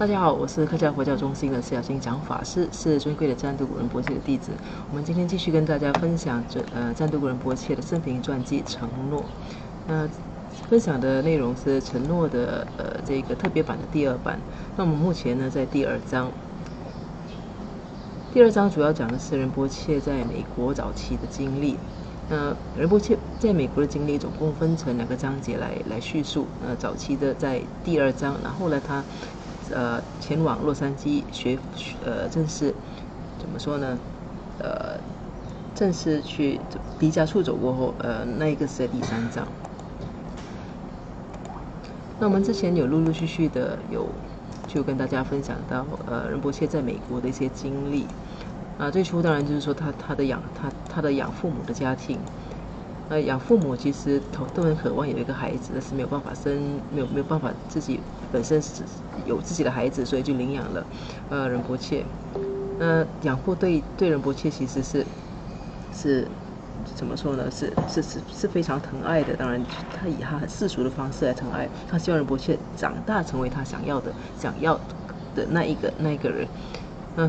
大家好，我是客家佛教中心的释小金讲法师，是尊贵的赞都古仁波切的弟子。我们今天继续跟大家分享赞都古仁波切的生平传记《承诺》。分享的内容是承诺的这个特别版的第2版。那我们目前呢在第2章。第2章主要讲的是仁波切在美国早期的经历。仁波切在美国的经历总共分成2个章节来叙述。早期的在第2章，然后呢他前往洛杉矶正式怎么说呢？正式去离家出走过后，那一个是在第3章。那我们之前有陆陆续续的就跟大家分享到仁波切在美国的一些经历。最初当然就是说他的养父母的家庭。养父母其实都很渴望有一个孩子，但是没有办法没有办法自己本身有自己的孩子，所以就领养了仁波切。养父对仁波切其实是怎么说呢？是非常疼爱的。当然，他以他很世俗的方式来疼爱，他希望仁波切长大成为他想要的那一个人。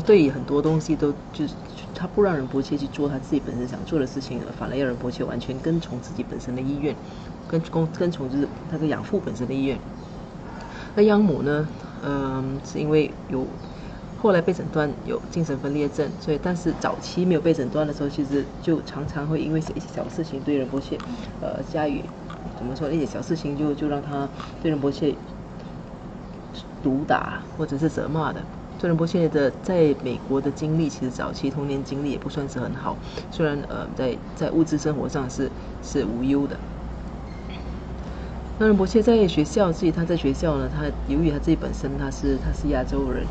对于很多东西都就是他不让仁波切去做他自己本身想做的事情，反而要仁波切完全跟从自己本身的意愿，跟从就是那个养父本身的意愿。那养母呢，是因为后来被诊断有精神分裂症，所以但是早期没有被诊断的时候，其实就常常会因为一些小事情对仁波切加以怎么说，一些小事情就让他对仁波切毒打或者是责骂的。仁波切的在美国的经历，其实早期童年经历也不算是很好，虽然在物质生活上是无忧的。那仁波切在学校，他在学校呢，他由于他自己本身他是亚洲人，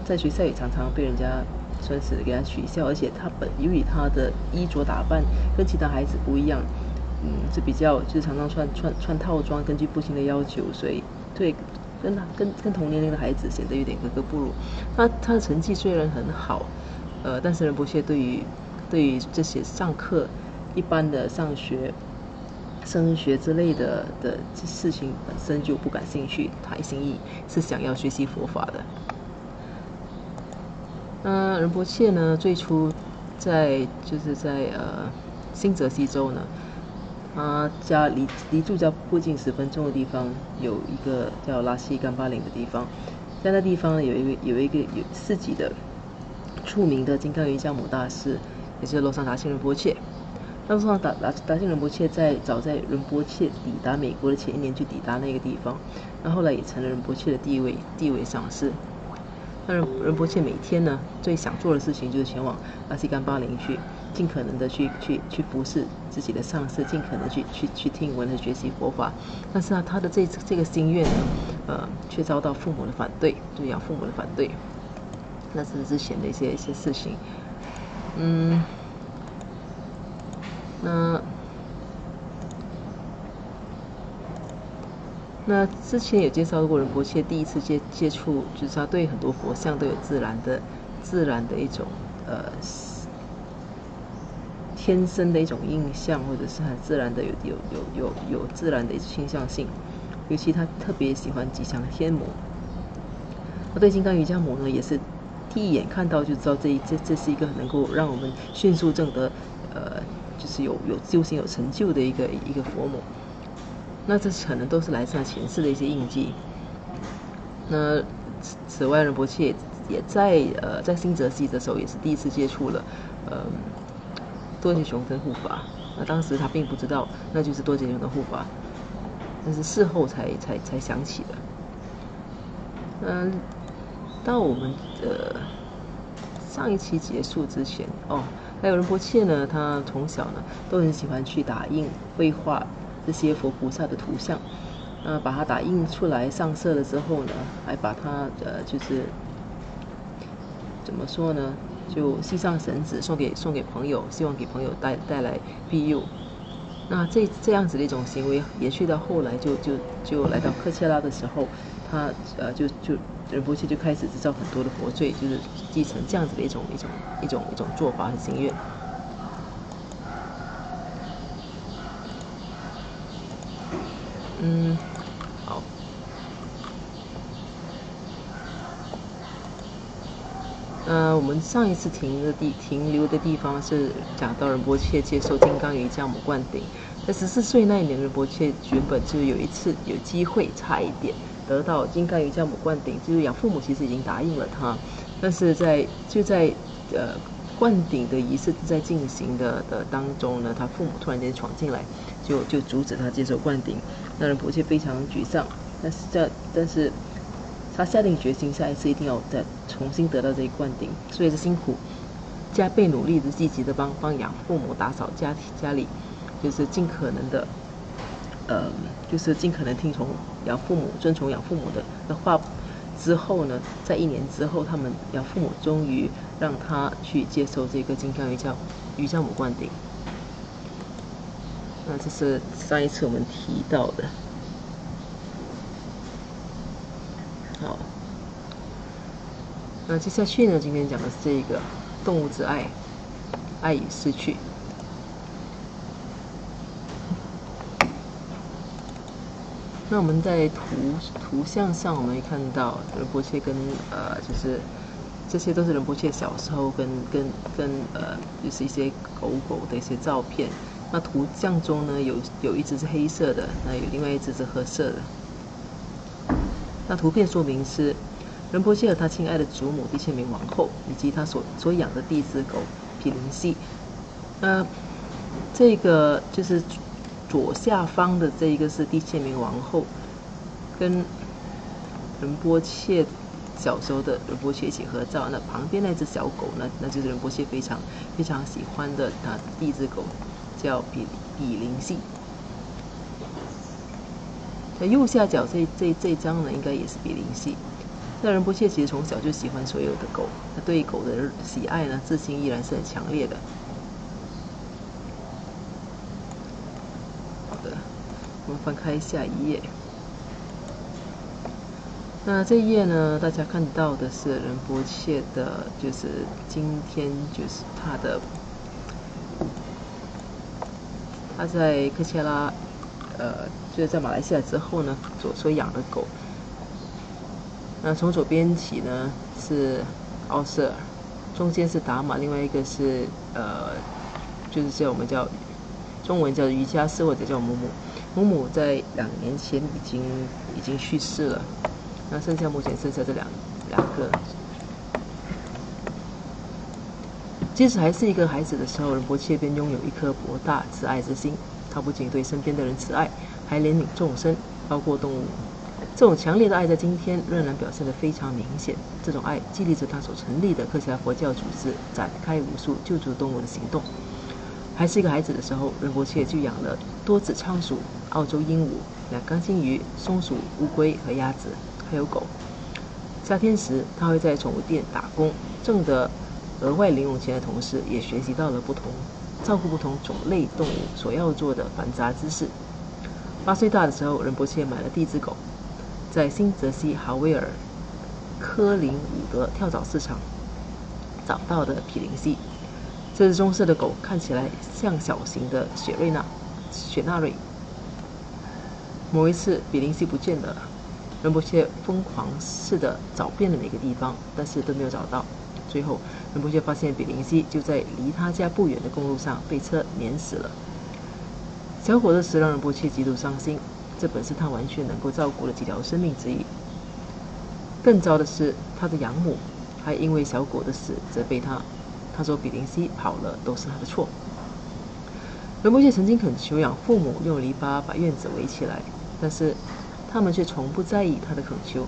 在学校也常常被人家算是给他取笑，而且由于他的衣着打扮跟其他孩子不一样，是比较就是常常穿套装，根据父亲的要求，所以对。跟同年龄的孩子显得有点格格不入。他的成绩虽然很好，但是仁波切对于这些上课一般的上学、升学之类的事情本身就不感兴趣。他一心一意是想要学习佛法的。仁波切呢，最初在新泽西州呢。家离住家附近10分钟的地方，有一个叫拉西甘巴林的地方。在那地方有一个自己的著名的金刚瑜伽母大师，也就是洛桑达信仁波切。那洛桑达信仁波切早在仁波切抵达美国的前1年就抵达那个地方，那后来也成了仁波切的地位上师。那仁波切每天呢，最想做的事情就是前往拉西甘巴林去，尽可能的去服侍自己的上司，尽可能去听闻和学习佛法。但是他的这个心愿呢，却遭到父母的反对，就养父母的反对。那是之前的一些事情。那之前有介绍过仁波切第一次接触，就是他对很多佛像都有自然的一种天生的一种印象，或者是很自然的有自然的一种倾向性。尤其他特别喜欢吉祥天母。对金刚瑜伽母呢，也是第一眼看到就知道这是一个能够让我们迅速证得就是有修行有成就的一个佛母。那这可能都是来自他前世的一些印记。那此外，仁波切也在新泽西的时候，也是第一次接触了多杰雄登护法。那当时他并不知道那就是多杰雄登护法，但是事后才想起的。到我们上一期结束之前还有仁波切呢，他从小呢都很喜欢去打印绘画这些佛菩萨的图像，把它打印出来上色了之后呢，还把它就是怎么说呢，就系上绳子送给朋友，希望给朋友带来庇佑。那这样子的一种行为延续到后来就来到科切拉的时候，他仁波切就开始制造很多的佛坠，就是继承这样子的一种做法和心愿。好。我们上一次停留的地方是讲到仁波切接受金刚瑜伽母灌顶，在14岁那一年，仁波切原本就有一次有机会差一点得到金刚瑜伽母灌顶，就是养父母其实已经答应了他，但是在灌顶的仪式在进行的当中呢，他父母突然间闯进来，就阻止他接受灌顶，那仁波切非常沮丧，但是他下定决心，下一次一定要再重新得到这一灌顶，所以是辛苦加倍努力的、积极的帮养父母打扫家里，就是尽可能的，就是尽可能听从遵从养父母的话。之后呢，在1年之后，他们养父母终于让他去接受这个金刚瑜伽母灌顶。那这是上一次我们提到的。好，那接下去呢，今天讲的是这个动物之爱，爱与失去。那我们在图像上，我们会看到仁波切跟就是这些都是仁波切小时候跟就是一些狗的一些照片。那图像中呢，有一只是黑色的，那有另外一只是褐色的。那图片说明是仁波切和他亲爱的祖母地切明王后，以及他所养的第一只狗毗陵悉。这个就是左下方的这一个是地切明王后，跟仁波切小时候的仁波切一起合照。那旁边那只小狗呢，那就是仁波切非常非常喜欢的他第一只狗，叫毗陵悉。在右下角这张呢，应该也是毗陵悉。那仁波切其实从小就喜欢所有的狗，他对狗的喜爱呢，至今依然是很强烈的。好的，我们翻开下一页。那这一页呢，大家看到的是仁波切的，就是今天就是他在科切拉，就是在马来西亚之后呢，所养的狗。那从左边起呢是奥瑟尔，中间是达玛，另外一个是就是我们叫中文叫瑜伽士或者叫母母。母母在2年前已经去世了，那目前剩下这两个。即使还是一个孩子的时候，仁波切便拥有一颗博大慈爱之心。他不仅对身边的人慈爱，还怜悯众生，包括动物。这种强烈的爱在今天仍然表现得非常明显。这种爱激励着他所成立的科切拉佛教组织展开无数救助动物的行动。还是一个孩子的时候，仁波切就养了多只仓鼠、澳洲鹦鹉、2缸金鱼、松鼠、乌龟和鸭子，还有狗。夏天时，他会在宠物店打工，挣得额外零用钱的同时，也学习到了照顾不同种类动物所要做的繁杂知识。8岁大的时候，仁波切买了第一只狗，在新泽西哈维尔科林伍德跳蚤市场找到的毗陵悉。这只棕色的狗看起来像小型的雪纳瑞。某一次，毗陵悉不见了，仁波切疯狂似的找遍了每个地方，但是都没有找到。最后，仁波切发现毗陵悉就在离他家不远的公路上被车碾死了。小狗的死让仁波切极度伤心，这本是他完全能够照顾的几条生命之一。更糟的是，他的养母还因为小狗的死责备他。他说毗陵悉跑了都是他的错。仁波切曾经恳求养父母用篱笆把院子围起来，但是他们却从不在意他的恳求，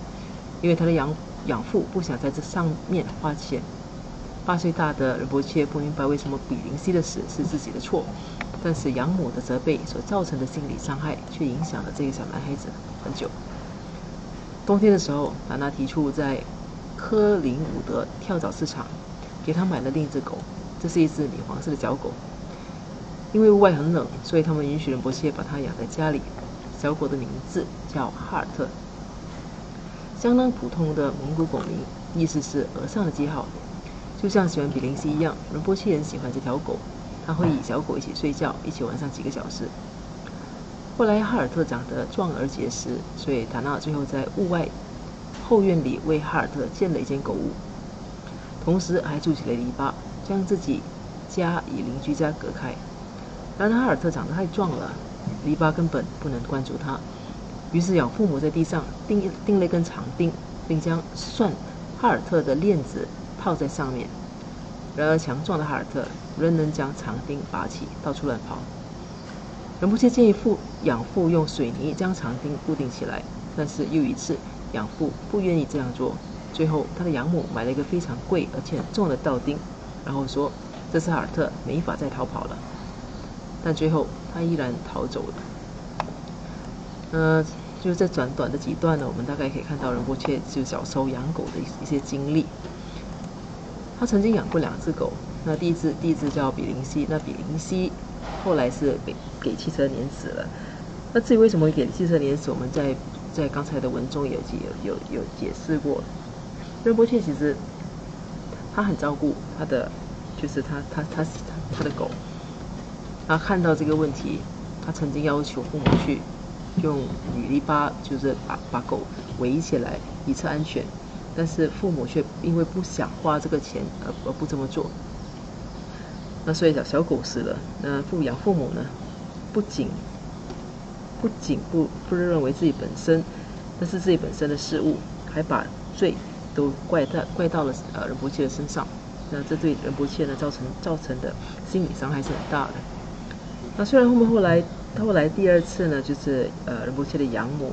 因为他的养父不想在这上面花钱。8岁大的仁波切不明白为什么毗陵悉的死是自己的错，但是养母的责备所造成的心理伤害却影响了这个小男孩子很久。冬天的时候，达娜提出在科林伍德跳蚤市场给他买了另一只狗，这是一只米黄色的小狗。因为屋外很冷，所以他们允许仁波切把它养在家里。小狗的名字叫哈尔特，相当普通的蒙古狗名，意思是额上的记号。就像喜欢毗陵悉一样，仁波切很喜欢这条狗，他会与小狗一起睡觉，一起玩上几个小时。后来哈尔特长得壮而结实，所以达娜最后在屋外后院里为哈尔特建了一间狗屋。同时还筑起了篱笆，将自己家与邻居家隔开。然而哈尔特长得太壮了，篱笆根本不能关住他。于是养父母在地上钉了一根长钉，并将哈尔特的链子套在上面。然而强壮的哈尔特仍能将长钉拔起，到处乱跑。仁波切建议养父用水泥将长钉固定起来，但是又一次养父不愿意这样做。最后，他的养母买了一个非常贵而且很重的道钉，然后说这次哈尔特没法再逃跑了。但最后他依然逃走了。就是在短的几段呢，我们大概可以看到仁波切就小时候养狗的一些经历。他曾经养过2只狗，那第一只叫比林西，那比林西后来是给汽车碾死了。那至于为什么会给汽车碾死，我们在刚才的文中有解释过。仁波切其实他很照顾他的，就是他的狗。他看到这个问题，他曾经要求父母去用铝篱笆，就是把狗围起来以测安全，但是父母却因为不想花这个钱而不这么做。那所以小狗死了，那养父母呢，不仅不认为自己本身那是自己本身的失误，还把罪都怪到了仁波切的身上。那这对仁波切呢造成的心理伤害是很大的。那虽然后来第2次呢，就是仁波切的养母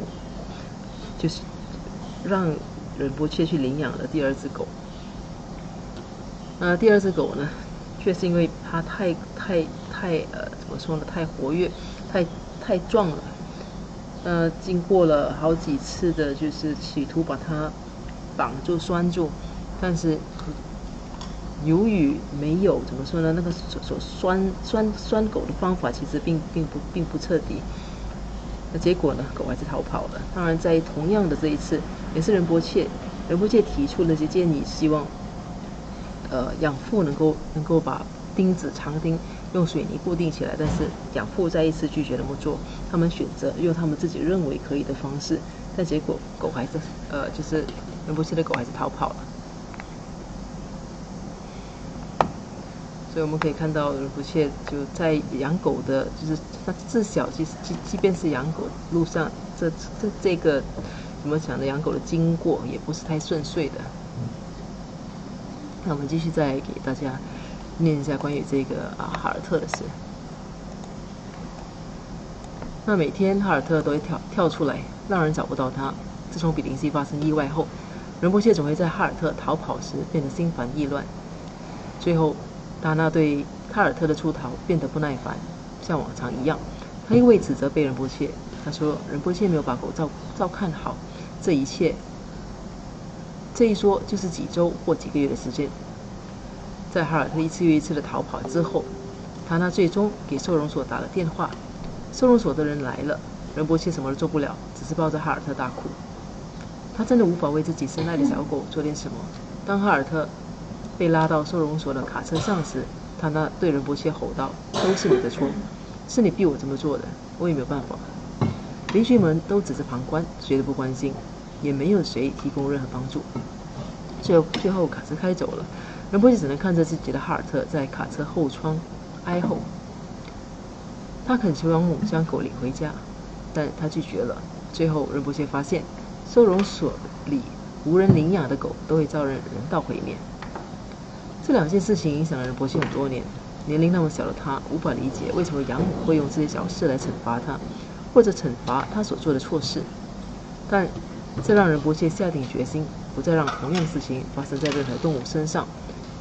就是让仁波切去领养了第2只狗。第2只狗呢，却是因为它太怎么说呢，太活跃，太壮了。经过了好几次的，就是企图把它绑住拴住，但是由于没有怎么说呢，那个所拴狗的方法其实并不彻底。那结果呢，狗还是逃跑了。当然，在同样的这一次，也是仁波切提出了一些建议，希望养父能够把长钉用水泥固定起来，但是养父再一次拒绝那么做。他们选择用他们自己认为可以的方式，但结果狗还是就是仁波切的狗还是逃跑了。所以我们可以看到仁波切就在养狗的，就是他自小即便是养狗路上，这个怎么讲呢？养狗的经过也不是太顺遂的。那我们继续再给大家念一下关于这个哈尔特的事。那每天哈尔特都会跳出来，让人找不到他。自从比林西发生意外后，仁波切总会在哈尔特逃跑时变得心烦意乱。最后，达纳对哈尔特的出逃变得不耐烦，像往常一样，他又为此责备仁波切。他说仁波切没有把狗照看好，这一说就是几周或几个月的时间。在哈尔特一次又一次的逃跑之后，达纳最终给收容所打了电话。收容所的人来了，仁波切什么都做不了，只是抱着哈尔特大哭。他真的无法为自己深爱的小狗做点什么。当哈尔特被拉到收容所的卡车上时，他对仁波切吼道：“都是你的错，是你逼我这么做的，我也没有办法。”邻居们都只是旁观，谁都不关心，也没有谁提供任何帮助。最后卡车开走了，仁波切只能看着自己的哈尔特在卡车后窗哀吼。他恳求养母将狗领回家，但他拒绝了。最后仁波切发现，收容所里无人领养的狗都会遭人道毁灭。这2件事情影响了仁波切很多年。年龄那么小的他无法理解为什么养母会用这些小事来惩罚他，或者惩罚他所做的错事。但这让仁波切下定决心，不再让同样事情发生在任何动物身上。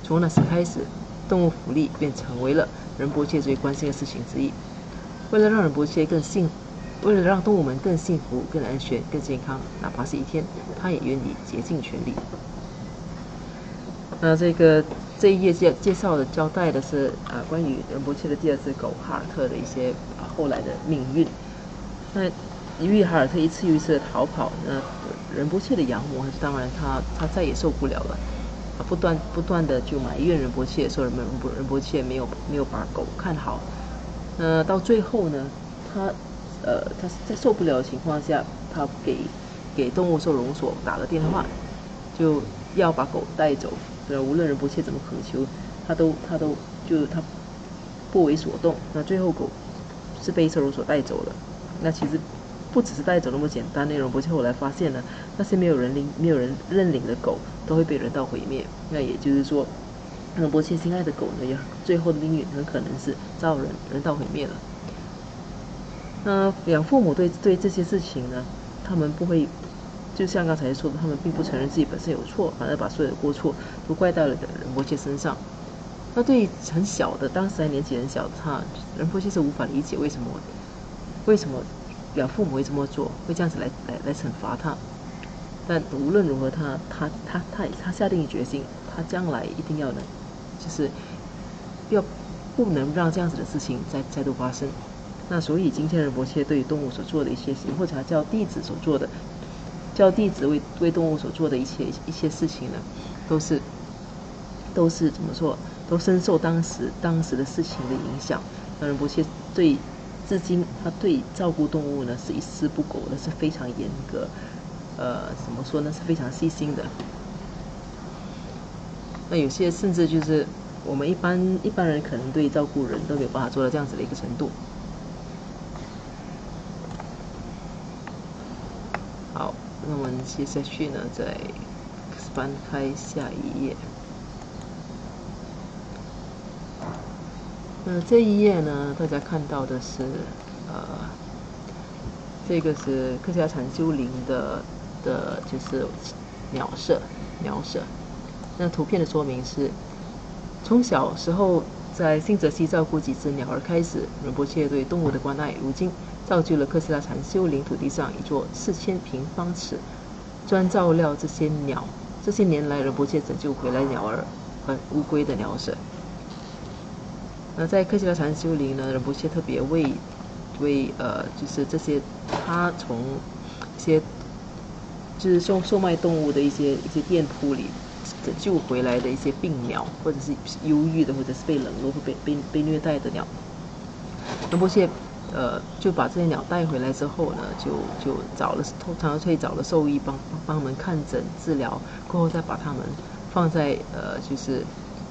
从那时开始，动物福利便成为了仁波切最关心的事情之一。为了让动物们更幸福、更安全、更健康，哪怕是一天，他也愿意竭尽全力。那这一页介绍的交代的是关于仁波切的第2只狗哈尔特的一些后来的命运。那由于哈尔特一次又一次的逃跑，那仁波切的养母当然他再也受不了了，不断的就埋怨仁波切，说仁波切没有把狗看好。到最后呢，他在受不了的情况下，他给动物收容所打了电话，就要把狗带走。对吧？无论仁波切怎么恳求，他都就是他不为所动。那最后狗是被兽人所带走了。那其实不只是带走那么简单，仁波切后来发现呢，那些没有人认领的狗都会被人道毁灭。那也就是说，仁波切心爱的狗呢，也最后的命运很可能是遭人道毁灭了。那养父母对这些事情呢，他们不会，就像刚才说的，他们并不承认自己本身有错，反而把所有的过错都怪到了仁波切身上。那对于很小的，当时还年纪很小的他，仁波切是无法理解为什么养父母会这么做，会这样子来惩罚他。但无论如何，他下定决心，他将来一定要能，就是不能让这样子的事情再度发生。那所以今天仁波切对于动物所做的一些事情，或者他教弟子所做的，教弟子为动物所做的一些事情呢，都是怎么说，都深受当时的事情的影响。那仁波切至今他对照顾动物呢是一丝不苟的，是非常严格，怎么说呢，是非常细心的。那有些甚至就是我们一般人可能对照顾人都没有办法做到这样子的一个程度。好，那我们接下去呢，再翻开下一页。那这一页呢，大家看到的是，这个是克西拉禅修林的就是鸟舍。那图片的说明是，从小时候在新泽西照顾几只鸟儿开始，仁波切对动物的关爱，如今造就了克西拉禅修林土地上一座4000平方尺，专照料这些鸟。这些年来，仁波切拯救回来鸟儿和乌龟的鸟舍。那在克西拉禅修林呢，仁波切特别为就是这些他从一些就是售卖动物的一些店铺里拯救回来的一些病鸟，或者是忧郁的，或者是被冷落或被虐待的鸟，仁波切就把这些鸟带回来之后呢，就通常会找了兽医帮他们看诊治疗，过后再把它们放在就是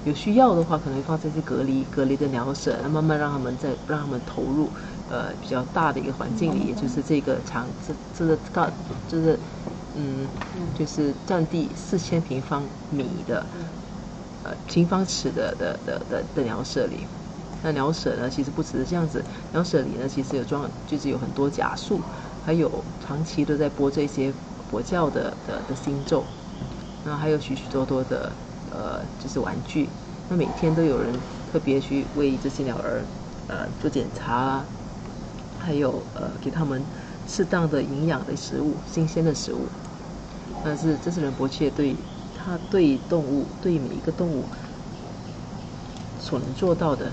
有需要的话，可能会放在一些隔离的鸟舍，慢慢让他们投入比较大的一个环境里，也就是这个就是占地4000平方米的平方尺的鸟舍里。那鸟舍呢，其实不只是这样子，鸟舍里呢其实就是有很多假树，还有长期都在播这些佛教的经咒，那还有许多的就是玩具。那每天都有人特别去为这些鸟儿做检查，还有给他们适当的营养的食物，新鲜的食物。这是仁波切对动物，对每一个动物所能做到的，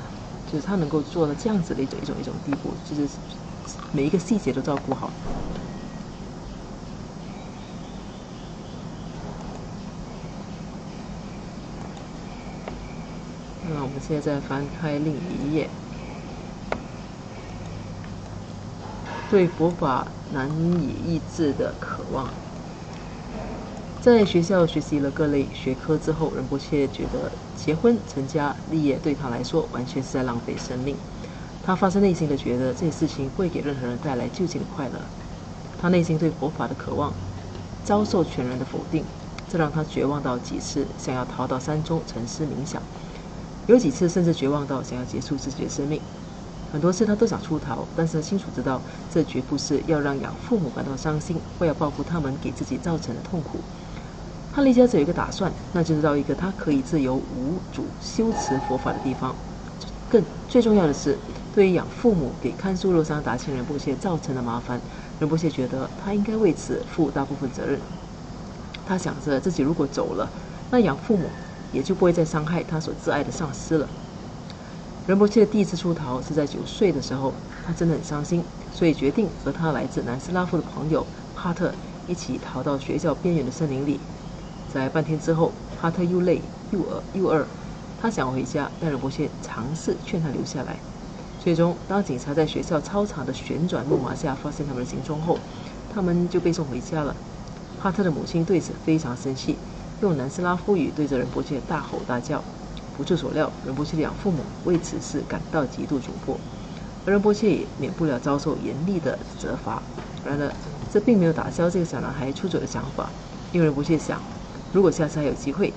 就是他能够做到这样子的一种地步，就是每一个细节都照顾好。那我们现在再翻开另一页，对佛法难以抑制的渴望。在学校学习了各类学科之后，仁波切觉得结婚、成家、立业对他来说完全是在浪费生命。他发自内心的觉得这些事情不会给任何人带来究竟的快乐。他内心对佛法的渴望遭受全然的否定，这让他绝望到几次想要逃到山中沉思冥想，有几次甚至绝望到想要结束自己的生命。很多次他都想出逃，但是他清楚知道这绝不是要让养父母感到伤心，或要报复他们给自己造成的痛苦。他离家只有一个打算，那就是到一个他可以自由无主修持佛法的地方。最重要的是，对于养父母给看书洛桑达钦仁波切造成的麻烦，仁波切觉得他应该为此负大部分责任。他想着自己如果走了，那养父母也就不会再伤害他所挚爱的上司了。仁波切的第一次出逃是在9岁的时候，他真的很伤心，所以决定和他来自南斯拉夫的朋友帕特一起逃到学校边缘的森林里。在半天之后，帕特又累又饿，他想回家，但仁波切尝试劝他留下来。最终，当警察在学校操场的旋转木马下发现他们的行踪后，他们就被送回家了。帕特的母亲对此非常生气，用南斯拉夫语对着仁波切大吼大叫。不出所料，仁波切的养父母为此事感到极度窘迫，而仁波切也免不了遭受严厉的责罚。然而，这并没有打消这个小男孩出走的想法，因为仁波切想，如果下次还有机会，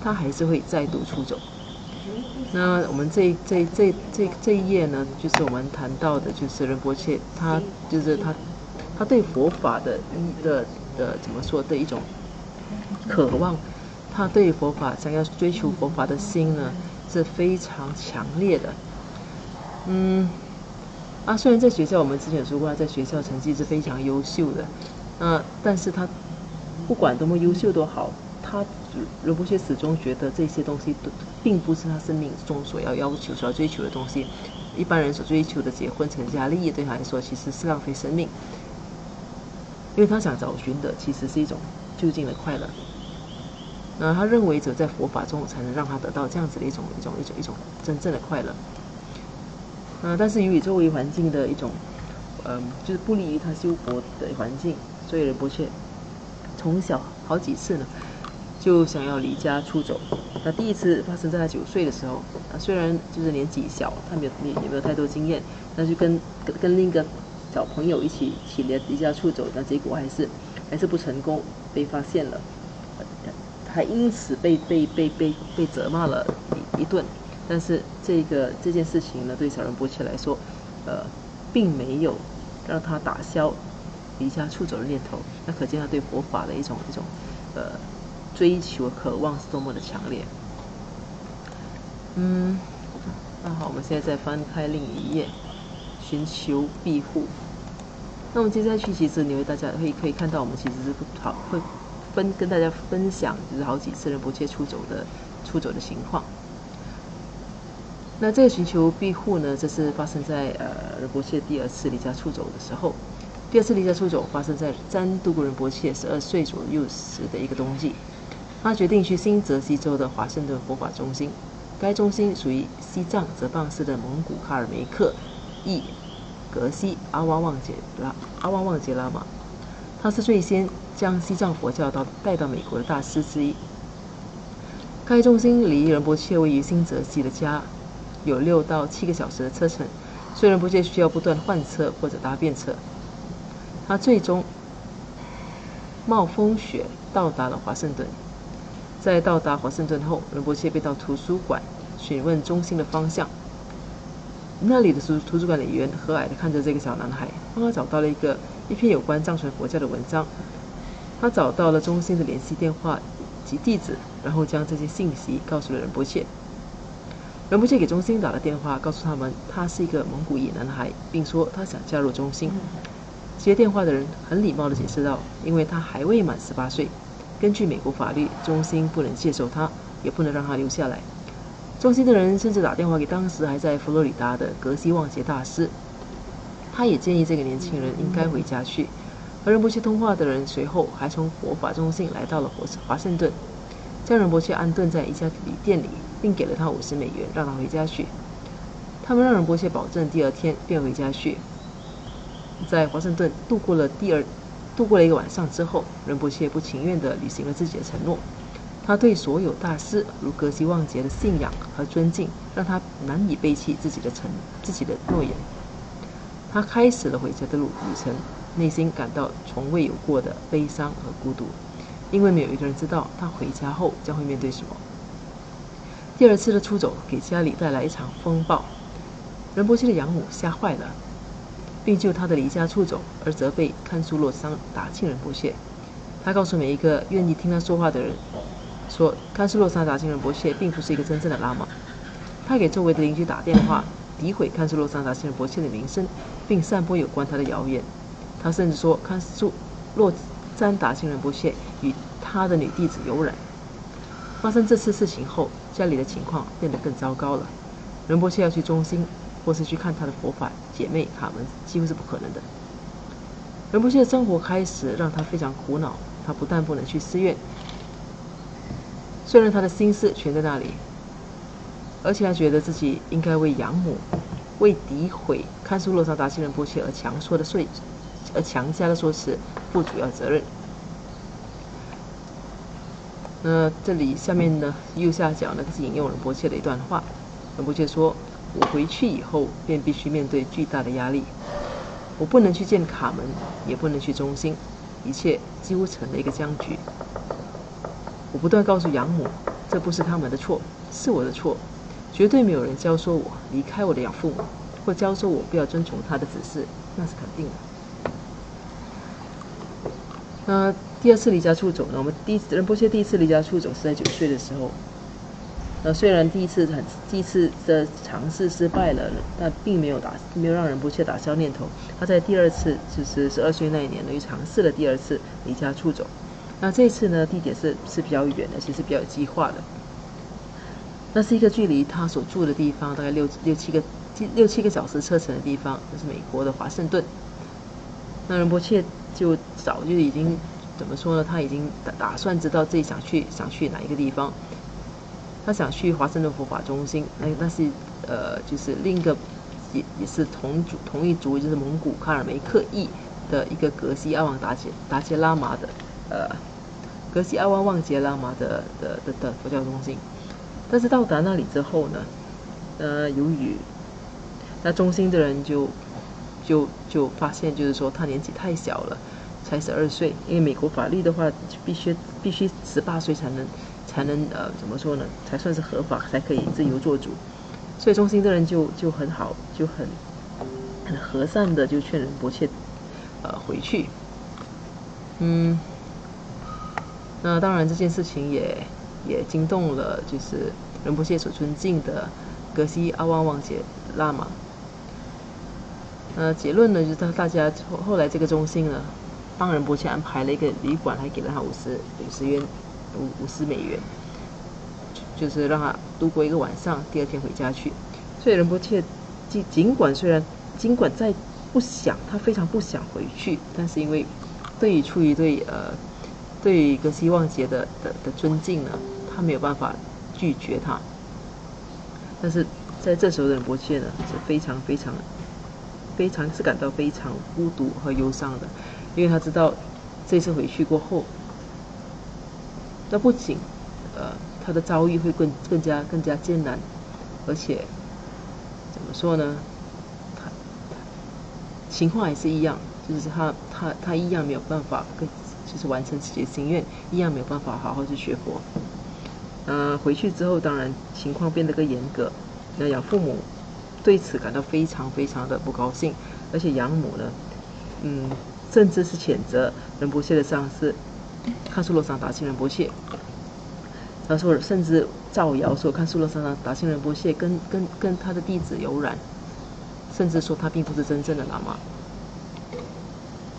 他还是会再度出走。那我们这一页呢，就是我们谈到的，就是仁波切他对佛法的怎么说的一种渴望，他对佛法想要追求佛法的心呢是非常强烈的。虽然在学校我们之前有说过，他在学校成绩是非常优秀的，但是他不管多么优秀都好，仁波切始终觉得这些东西并不是他生命中所要追求的东西。一般人所追求的结婚、成家立业，对他来说其实是浪费生命，因为他想找寻的其实是一种究竟的快乐。他认为只有在佛法中才能让他得到这样子的一种真正的快乐。但是由于周围环境的一种就是不利于他修佛的环境，所以仁波切从小好几次呢就想要离家出走。那第一次发生在他9岁的时候，虽然就是年纪小，他也没有太多经验，但是跟另一个小朋友一起离家出走，那结果还是不成功，被发现了，还因此被责骂了一顿。但是这件事情呢，对小仁波切来说，并没有让他打消离家出走的念头。那可见他对佛法的一种追求渴望是多么的强烈。那好，我们现在再翻开另一页，寻求庇护。那我们接下去，其实大家可以看到，我们其实是会跟大家分享，就是好几次仁波切出走的情况。那这个寻求庇护呢，这是发生在仁波切第2次离家出走的时候。第2次离家出走发生在占都古仁波切12岁左右时的一个冬季。他决定去新泽西州的华盛顿佛法中心，该中心属于西藏泽邦市的蒙古卡尔梅克裔格西阿旺旺杰拉玛。他是最先将西藏佛教带到美国的大师之一。该中心离仁波切位于新泽西的家有6到7个小时的车程，所以仁波切需要不断换车或者搭便车。他最终冒风雪到达了华盛顿。在到达华盛顿后，仁波切被到图书馆询问中心的方向。那里的图书管理员和蔼地看着这个小男孩，帮他找到了一篇有关藏传佛教的文章。他找到了中心的联系电话及地址，然后将这些信息告诉了仁波切。仁波切给中心打了电话，告诉他们他是一个蒙古裔男孩，并说他想加入中心。接电话的人很礼貌地解释道，因为他还未满18岁，根据美国法律，中心不能接受他，也不能让他留下来。中心的人甚至打电话给当时还在佛罗里达的格西旺杰大师，他也建议这个年轻人应该回家去。和仁波切通话的人随后还从佛法中心来到了华盛顿，将仁波切安顿在一家旅店里，并给了他$50让他回家去。他们让仁波切保证第2天便回家去。在华盛顿度过了一个晚上之后，仁波切不情愿地履行了自己的承诺。他对所有大师如格西旺杰的信仰和尊敬，让他难以背弃自己的诺言。他开始了回家的旅程，内心感到从未有过的悲伤和孤独，因为没有一个人知道他回家后将会面对什么。第2次的出走给家里带来一场风暴，仁波切的养母吓坏了，并就他的离家出走而责备堪苏洛桑达庆仁波切。他告诉每一个愿意听他说话的人说，堪苏洛桑达庆仁波切并不是一个真正的喇嘛。他给周围的邻居打电话，诋毁堪苏洛桑达庆仁波切的名声，并散播有关他的谣言。他甚至说堪苏洛桑达庆仁波切与他的女弟子有染。发生这次事情后，家里的情况变得更糟糕了。仁波切要去中心或是去看他的佛法姐妹卡门几乎是不可能的。仁波切的生活开始让他非常苦恼，他不但不能去寺院，虽然他的心思全在那里，而且他觉得自己应该为养母为诋毁堪苏洛桑达庆仁波切而强加的说辞负主要责任。那这里下面呢右下角呢是引用仁波切的一段话。仁波切说：“我回去以后便必须面对巨大的压力，我不能去见卡门，也不能去中心，一切几乎成了一个僵局。我不断告诉养母，这不是他们的错，是我的错。绝对没有人教唆我离开我的养父母，或教唆我不要遵从他的指示，那是肯定的。”那第二次离家出走呢？仁波切第一次离家出走是在9岁的时候。虽然第一次的尝试失败了，但并没有让仁波切打消念头。他在第二次就是12岁那一年呢，又尝试了第二次离家出走。那这次呢，地点是比较远的，其实比较有计划的。那是一个距离他所住的地方大概6、7个小时车程的地方，就是美国的华盛顿。那仁波切就早就已经怎么说呢？他已经打算知道自己想去哪一个地方。他想去华盛顿佛法中心，那是就是另一个也是同一族，就是蒙古卡尔梅克裔的一个格西阿旺达杰拉玛的格西阿旺旺杰拉玛的佛教中心。但是到达那里之后呢，由于那中心的人就发现，就是说他年纪太小了，才12岁，因为美国法律的话必须18岁才能怎么说呢？才算是合法，才可以自由做主。所以中心的人就很好，就很和善的就劝仁波切回去。那当然这件事情也惊动了就是仁波切所尊敬的格西阿旺旺杰拉玛。结论呢，就是大家后来这个中心呢，帮仁波切安排了一个旅馆，还给了他50美元，就是让他度过一个晚上，第二天回家去。所以仁波切尽管再不想，他非常不想回去，但是因为出于对于格西旺杰的尊敬呢，他没有办法拒绝他。但是在这时候的仁波切呢，是非常是感到非常孤独和忧伤的，因为他知道这次回去过后，那不仅他的遭遇会更加艰难，而且怎么说呢？情况还是一样，就是他一样没有办法就是完成自己的心愿，一样没有办法好好去学佛。回去之后，当然情况变得更严格。那养父母对此感到非常的不高兴，而且养母呢，甚至是谴责仁波切的上司看苏罗桑达钦仁波切。他说，甚至造谣说看苏罗桑达钦仁波切跟他的弟子有染，甚至说他并不是真正的喇嘛。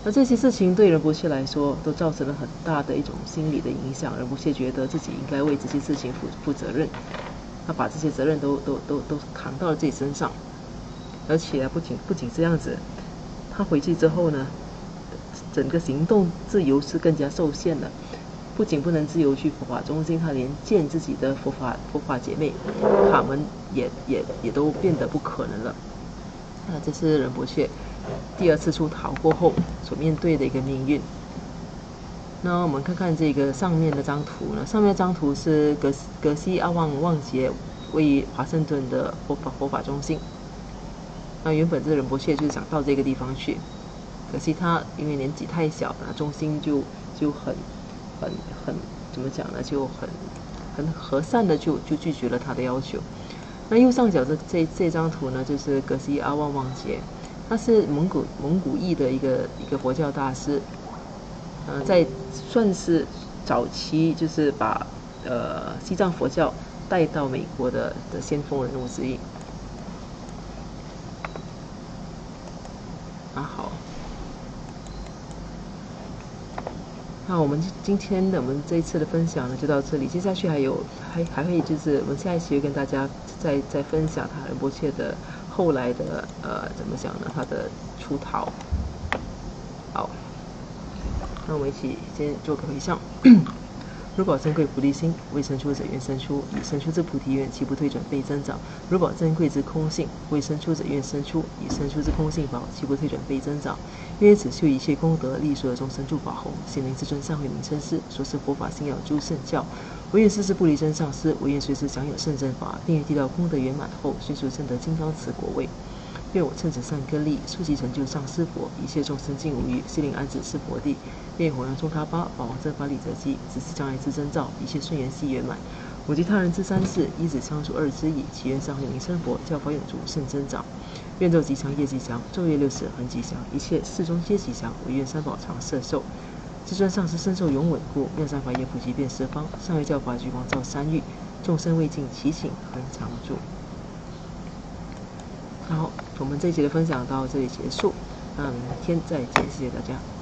那这些事情对仁波切来说都造成了很大的一种心理的影响。仁波切觉得自己应该为这些事情负责任，他把这些责任都扛到了自己身上。而且不仅这样子，他回去之后呢，整个行动自由是更加受限了。不仅不能自由去佛法中心，他连见自己的佛法姐妹卡门也都变得不可能了。这是仁波切第二次出逃过后所面对的一个命运。那我们看看这个上面的张图呢，上面的张图是格西阿旺旺杰位于华盛顿的佛法中心。那原本这仁波切就是想到这个地方去，可惜他因为年纪太小，那中心就很怎么讲呢？就很和善的就拒绝了他的要求。那右上角这张图呢，就是格西阿旺旺杰，他是蒙古裔的一个佛教大师，在算是早期就是把西藏佛教带到美国的先锋人物之一。好，那我们这一次的分享呢就到这里，接下去还会就是我们下一期会跟大家再分享他仁波切的后来的怎么讲呢？他的出逃。好，那我们一起先做个回向。如宝珍贵菩提心，未生出者愿生出；已生出之菩提愿，其不退转倍增长。如宝珍贵之空性，未生出者愿生出；已生出之空性宝，其不退转倍增长。愿此修一切功德，利所有众生诸法后，心灵至尊善慧名称师，说是佛法信要诸圣教。唯愿世事不离真上师，唯愿随时享有圣正法，并愿地道功德圆满后，迅速证得金刚持果位。愿我趁此善根力，速即成就上师佛，一切众生尽无余，悉令安止是佛地。愿弘扬中他巴，宝王正法理则机，只是将来之征兆，一切顺缘悉圆满。我及他人之三世，一子相助二之矣。祈愿上会名称佛，教法永驻，圣增长。愿昼吉祥，夜吉祥，昼夜60恒吉祥，一切世中皆吉祥。唯愿三宝常摄受。至尊上师身受永稳固，妙善法业普及遍十方。上为教法举光照三域，众生未尽其请恒常住。好，我们这一节的分享到这里结束，那明天再见，谢谢大家。